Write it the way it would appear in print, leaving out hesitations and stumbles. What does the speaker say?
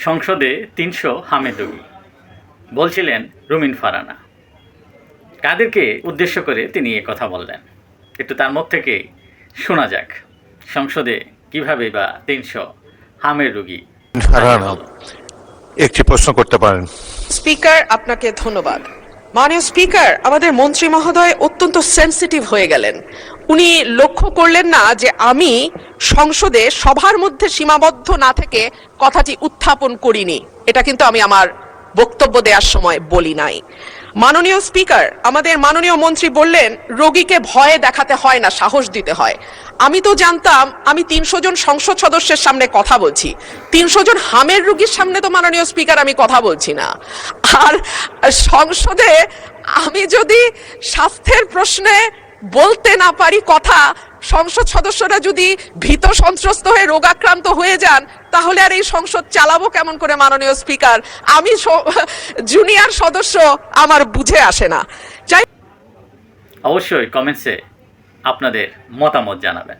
সংসদে ৩০০ হামেদুগি বলছিলেন রুমিন ফারহানা। কাদেরকে উদ্দেশ্য করে তিনি কথা বললেন, একটু তার মুখ থেকে শোনা যাক। সংসদে কিভাবে বা ৩০০ হামের রোগী ফারহানা একটি প্রশ্ন করতে পারেন। স্পিকার, আপনাকে ধন্যবাদ। মাননীয় স্পিকার, আমাদের মন্ত্রী মহোদয় অত্যন্ত সেনসিটিভ হয়ে গেলেন। উনি লক্ষ্য করলেন না যে আমি সংসদে সবার মধ্যে সীমাবদ্ধ না থেকে কথাটি উত্থাপন করিনি। এটা কিন্তু আমি আমার বক্তব্য দেওয়ার সময় বলি নাই। মাননীয় স্পিকার, আমাদের মাননীয় মন্ত্রী বললেন রোগীকে ভয়ে দেখাতে হয় না, সাহস দিতে হয়। আমি তো জানতাম আমি ৩০০ জন সংসদ সদস্যের সামনে কথা বলছি, ৩০০ জন হামের রোগীর সামনে তো মাননীয় স্পিকার আমি কথা বলছি না। আর সংসদে আমি যদি স্বাস্থ্যের প্রশ্নে বলতে না পারি কথা, সংসদ সদস্যরা যদি ভীত সন্ত্রস্ত হয়ে রোগাক্রান্ত হয়ে যান, তাহলে আর এই সংসদ চালাবো কেমন করে মাননীয় স্পিকার? আমি জুনিয়র সদস্য, আমার বুঝে আসে না। অবশ্যই কমেন্টসে আপনাদের মতামত জানাবেন।